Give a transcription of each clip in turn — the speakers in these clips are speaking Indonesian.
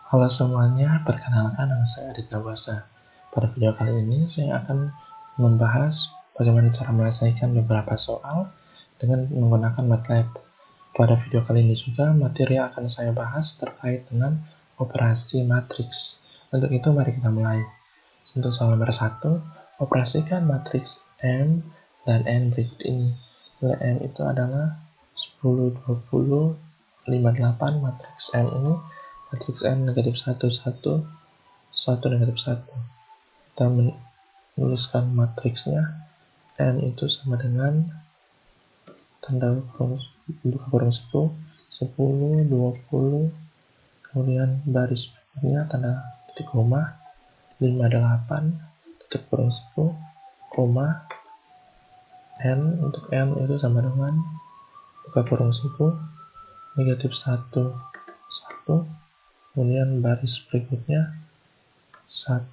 Halo semuanya, perkenalkan nama saya Adit Nawasa. Pada video kali ini saya akan membahas bagaimana cara menyelesaikan beberapa soal dengan menggunakan MATLAB. Pada video kali ini juga materi yang akan saya bahas terkait dengan operasi matriks. Untuk itu mari kita mulai. Untuk soal nomor 1, operasikan matriks M dan N berikut ini. Nilai M itu adalah 10, 20, 58. Matriks M ini matriks N negatif 1, 1, 1, negatif 1. Kita menuliskan matriksnya. M itu sama dengan tanda buka kurung 10, 10, 20, kemudian baris berikutnya tanda titik koma, 58, tutup kurung 10, koma, N untuk M itu sama dengan buka kurung 10, negatif 1, 1, kemudian baris berikutnya 1,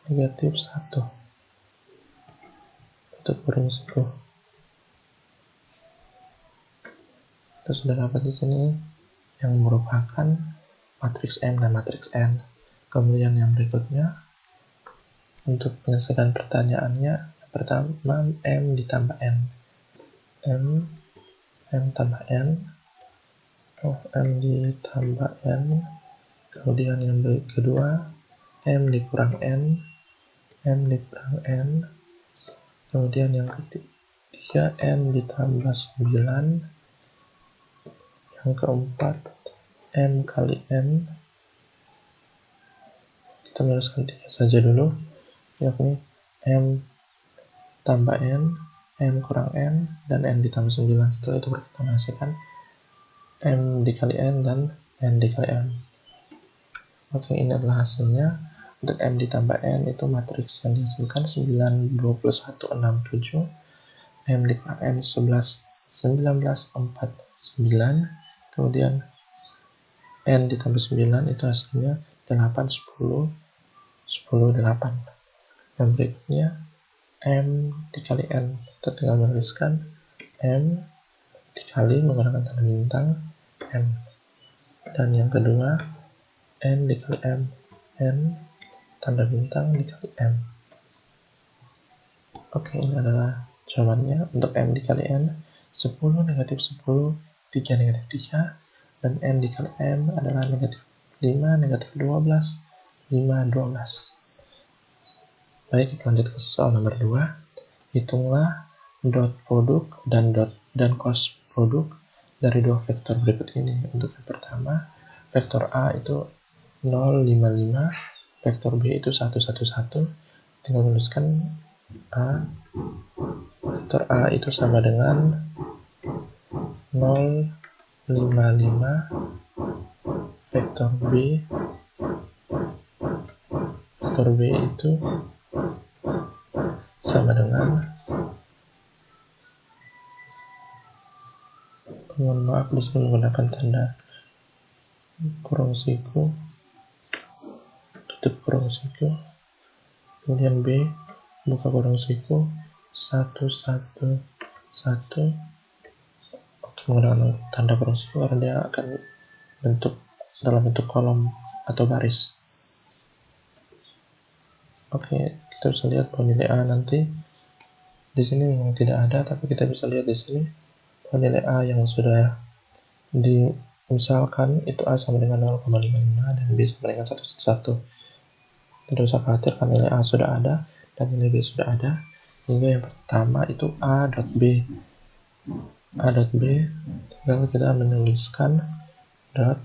negatif 1, tutup kurung 10. Kita sudah dapat di sini yang merupakan matriks M dan matriks N. Kemudian yang berikutnya untuk menyelesaikan pertanyaannya, yang pertama M ditambah N. M tambah N, M ditambah N. Kemudian yang kedua M dikurang N, M dikurang N. Kemudian yang ketiga M ditambah 9. Yang keempat M kali N. Kita menuliskan 3 saja dulu, yakni M tambah N, M kurang N, dan N ditambah 9. Setelah itu kita menghasilkan M dikali N dan N dikali M. Oke, ini adalah hasilnya. Untuk M ditambah N itu matriks yang dihasilkan 9, 21, 6, 7. M dikurang N 11, 19, 4, 9. Kemudian N ditambah 9 itu hasilnya 8, 10, 10, 8. Yang berikutnya M dikali N. Kita tinggal menuliskan M dikali menggunakan tanda bintang M. Dan yang kedua N dikali M. N tanda bintang dikali M. Oke, ini adalah jawabannya. Untuk M dikali N 10, negatif 10, 3, negatif 3. Dan N dikali M adalah negatif 5, negatif 12, 5, 12. Baik, kita lanjut ke soal nomor 2. Hitunglah dot produk dan cos produk dari dua vektor berikut ini. Untuk yang pertama, vektor A itu 0, 5, 5, vektor B itu 1, 1, 1. Tinggal menuliskan A. Vektor A itu sama dengan 0, 5, 5. Vektor B itu sama dengan, mohon maaf di sini menggunakan tanda kurung siku, tutup kurung siku, kemudian B buka kurung siku, 1, 1, 1. Menggunakan tanda kurung siku karena dia akan dalam bentuk kolom atau baris. Oke, kita bisa lihat bahwa nilai A nanti di sini memang tidak ada, tapi kita bisa lihat di sini bahwa nilai A yang sudah misalkan itu A sama dengan 0,55 dan B sama dengan 1, 1. Tidak usah khawatir karena nilai A sudah ada dan nilai B sudah ada. Hingga yang pertama itu A dot B. A dot B, tinggal kita menuliskan dot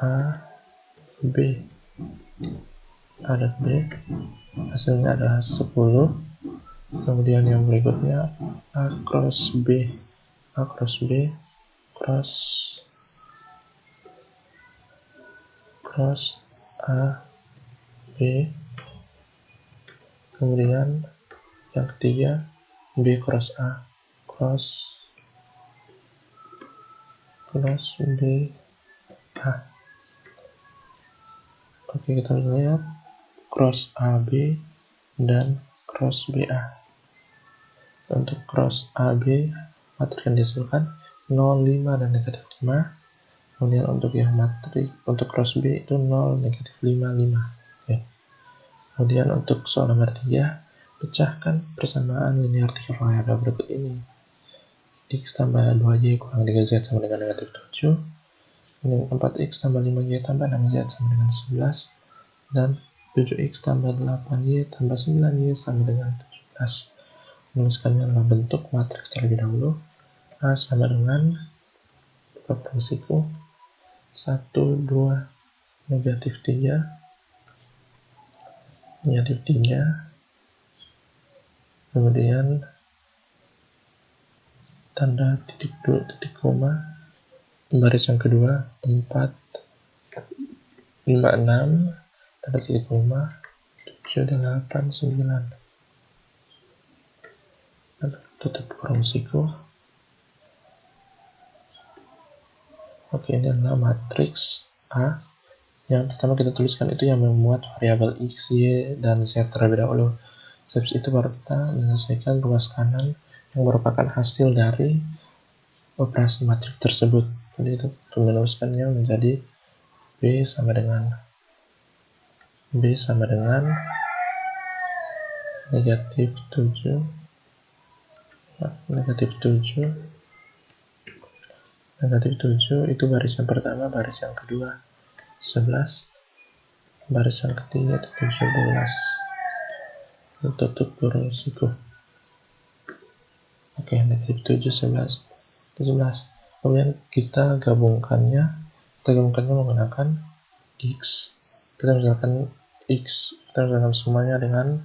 A B. A dot B hasilnya adalah 10. Kemudian yang berikutnya A cross B. A cross B cross A B. Kemudian yang ketiga B cross A cross B A. Oke, kita lihat cross AB dan cross BA. Untuk cross AB materi yang dihasilkan 0, 5 dan negatif 5. Kemudian untuk yang matrik, untuk cross B itu 0, negatif 5, 5. Oke. Kemudian untuk soal nomor 3, pecahkan persamaan linear tiga variabel berikut ini. X tambah 2Y kurang 3Z sama dengan negatif 7. Kemudian 4X tambah 5Y tambah 6Z sama dengan 11. Dan 7X tambah 8Y tambah 9Y sama dengan 17. Menuliskannya dalam bentuk matriks terlebih dahulu. A sama dengan fungsiku 1, 2, negatif 3, negatif 3, kemudian tanda titik koma, baris yang kedua 4, 5, 6, tanda titik koma, 7, 8, 9, tutup kurung siku. Oke, ini adalah matriks A. Yang pertama kita tuliskan itu yang memuat variabel X, Y, dan Z terlebih dahulu. Habis itu baru kita menyelesaikan ruas kanan yang merupakan hasil dari operasi matriks tersebut. Jadi kita menuliskannya menjadi B sama dengan negatif 7, negatif 7 itu baris yang pertama, baris yang kedua 11, baris yang ketiga 17. Tutup kurung siku. Oke, negatif 7, 11, 17. Kemudian kita gabungkannya menggunakan X. Kita misalkan semuanya dengan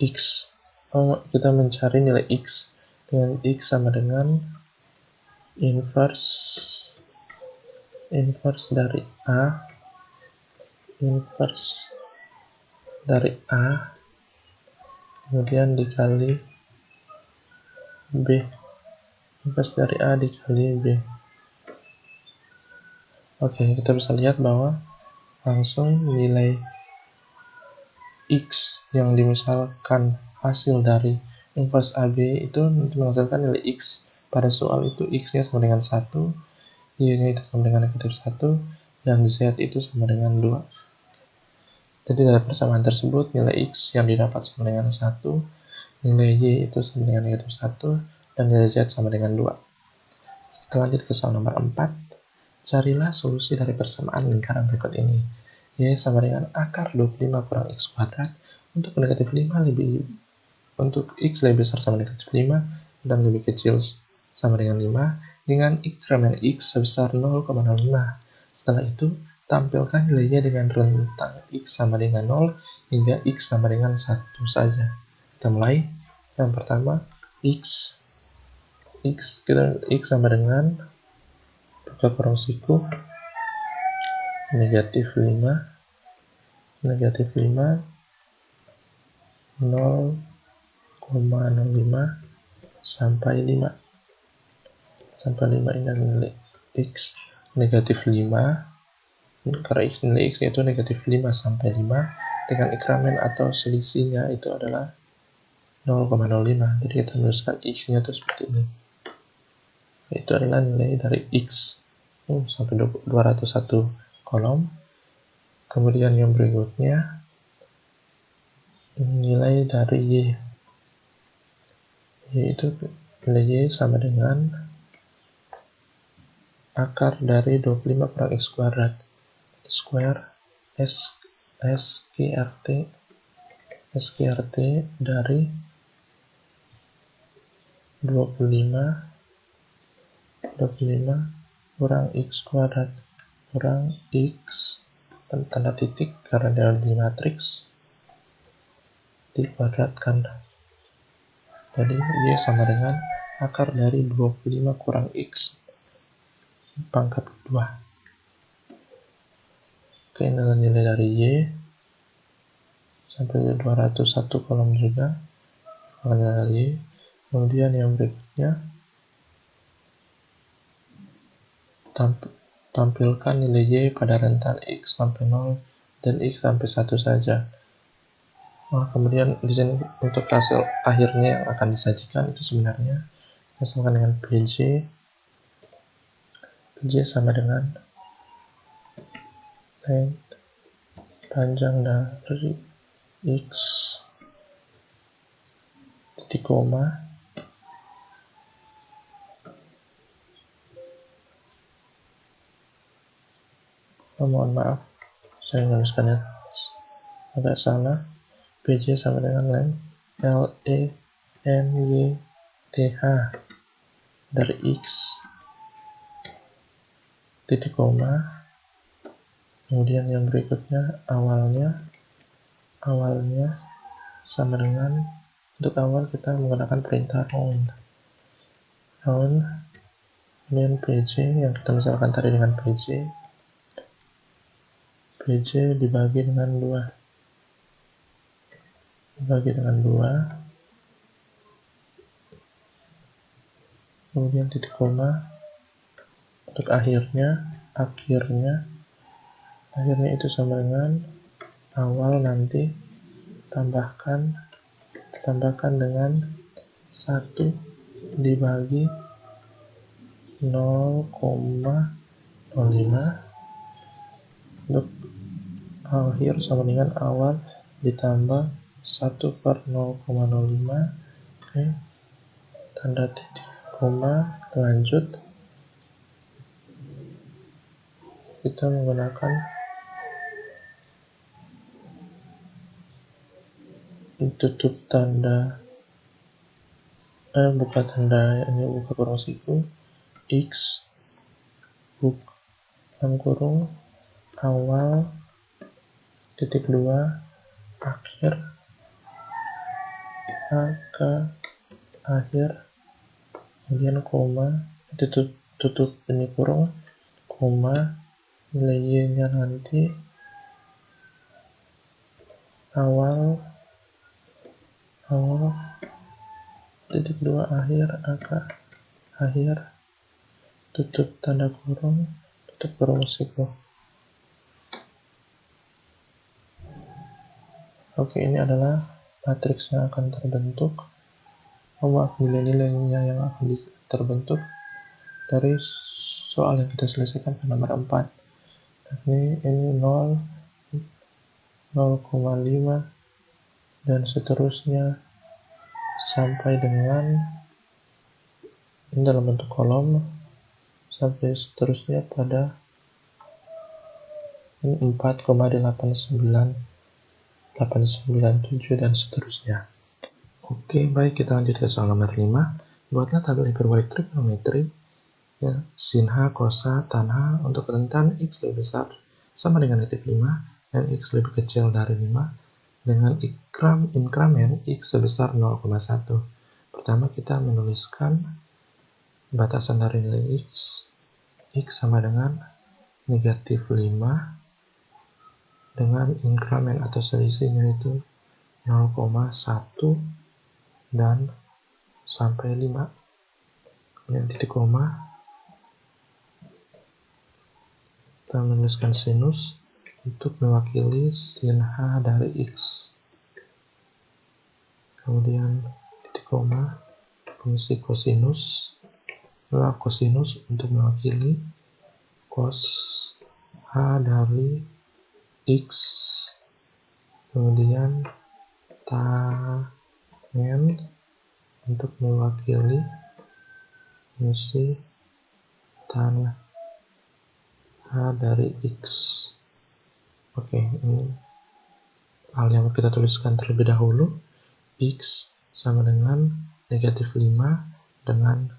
X. Kita mencari nilai X dengan X sama dengan inverse dari A kemudian dikali B, inverse dari A dikali B. Oke, kita bisa lihat bahwa langsung nilai X yang dimisalkan hasil dari inverse AB itu menghasilkan nilai X. Pada soal itu X-nya sama dengan 1, Y-nya itu sama dengan negatif 1, dan Z itu sama dengan 2. Jadi dari persamaan tersebut, nilai X yang didapat sama dengan 1, nilai Y itu sama dengan negatif 1, dan nilai Z sama dengan 2. Kita lanjut ke soal nomor 4. Carilah solusi dari persamaan lingkaran berikut ini. Y sama dengan akar 25 kurang X kuadrat untuk negatif 5 untuk X lebih besar sama negatif 5 dan lebih kecil sama dengan 5 dengan inkremen X sebesar 0,05. Setelah itu, tampilkan nilainya dengan rentang X sama dengan 0 hingga X sama dengan 1 saja. Kita mulai. Yang pertama, X sama dengan buka kurung siku negatif 5 0,05 sampai 5 ini nilai X negatif 5 karena nilai X itu negatif 5 sampai 5 dengan inkremen atau selisihnya itu adalah 0,05. Jadi kita tuliskan X nya itu seperti ini, itu adalah nilai dari X sampai 201 kolom. Kemudian yang berikutnya nilai dari Y, yaitu nilai Y sama dengan akar dari 25 kurang X kuadrat square SQRT dari 25 kurang X kuadrat kurang X dan tanda titik karena dari matriks dikuadratkan. Jadi Y sama dengan akar dari 25 kurang X pangkat kedua. Oke, ini adalah nilai dari Y sampai 201 kolom juga nilai dari Y. Kemudian yang berikutnya tampilkan nilai Y pada rentan X sampai 0 dan X sampai 1 saja. Kemudian di sini untuk hasil akhirnya yang akan disajikan itu sebenarnya misalkan dengan PJ PJ sama dengan length panjang dari X titik koma mohon maaf saya menuliskannya agak salah. PJ sama dengan length LENGTH dari X titik koma, kemudian yang berikutnya awalnya sama dengan, untuk awal kita menggunakan perintah round, kemudian PJ yang kita misalkan tadi dengan PJ dibagi dengan 2, kemudian titik koma untuk akhirnya itu sama dengan awal nanti tambahkan dengan 1 dibagi 0,05, untuk akhir sama dengan awal ditambah 1/0,05. Oke, tanda titik koma. Lanjut kita menggunakan tutup tanda buka kurung siku X dalam kurung awal titik 2 akhir akhir, kemudian koma, tutup ini kurung, koma, nilai Y nya nanti awal titik 2 akhir, tutup tanda kurung, tutup kurung siku. Oke, ini adalah matriks yang akan terbentuk, nilai-nilainya yang akan terbentuk dari soal yang kita selesaikan pada nomor 4. Ini 0, 0,5 dan seterusnya sampai dengan ini dalam bentuk kolom, sampai seterusnya pada 4,897 dan seterusnya. Oke, baik, kita lanjut ke soal nomor 5. Buatlah tabel hiperbolik trigonometri ya, sin H, cos H, tan H untuk rentan X lebih besar sama dengan -5 dan X lebih kecil dari 5 dengan inkramen X sebesar 0,1. Pertama kita menuliskan batasan dari nilai X sama dengan -5 dengan inkramen atau selisihnya itu 0,1 dan sampai 5. Kemudian titik koma, kita menuliskan sinus untuk mewakili sin H dari X. Kemudian titik koma, fungsi kosinus untuk mewakili cos H dari X. Kemudian tangen untuk mewakili fungsi tan H dari X. Oke, ini hal yang kita tuliskan terlebih dahulu. X sama dengan -5 dengan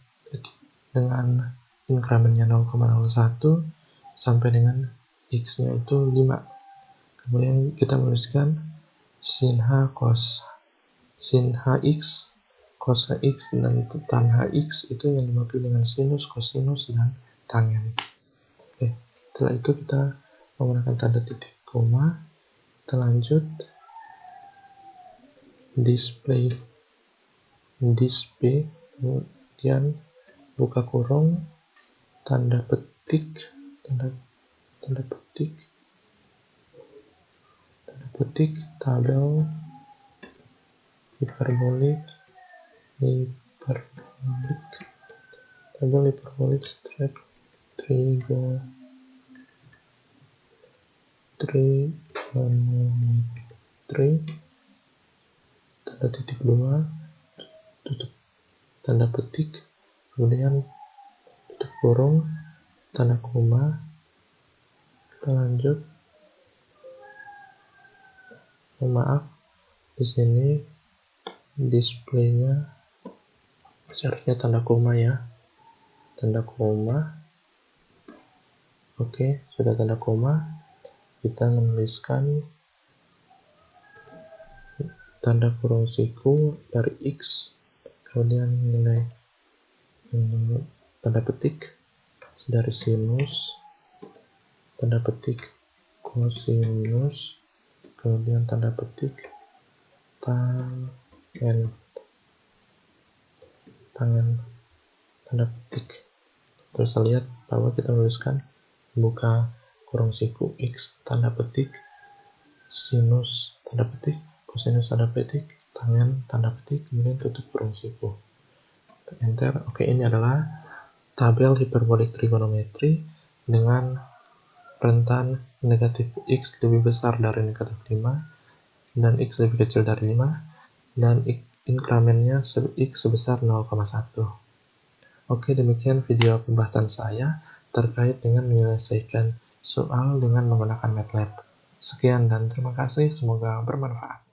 inkramennya 0,01 sampai dengan X nya itu 5. Kemudian kita menuliskan sin H X, cos X dan tan Hx itu yang diwakili dengan sinus, kosinus, dan tangen. Oke, setelah itu kita menggunakan tanda titik koma. Kita lanjut display, kemudian buka kurung, tanda petik tabel hiperbolik trigonometry, tanda titik 2, tutup tanda petik, kemudian tutup kurung, tanda koma. Kita lanjut. Maaf, di sini displaynya seharusnya tanda koma ya, tanda koma. Oke, sudah tanda koma. Kita menuliskan tanda kurung siku dari X, kemudian nilai tanda petik dari sinus, tanda petik kosinus, kemudian tanda petik tangen, tanda petik. Terus lihat bahwa kita menuliskan buka kurung siku X tanda petik, sinus tanda petik, kosinus tanda petik, tangen tanda petik, kemudian tutup kurung siku. Enter. Oke, ini adalah tabel hiperbolik trigonometri dengan rentan negatif X lebih besar dari negatif 5 dan X lebih kecil dari 5 dan inkramennya X sebesar 0,1. Oke, demikian video pembahasan saya terkait dengan menyelesaikan soal dengan menggunakan MATLAB. Sekian dan terima kasih, semoga bermanfaat.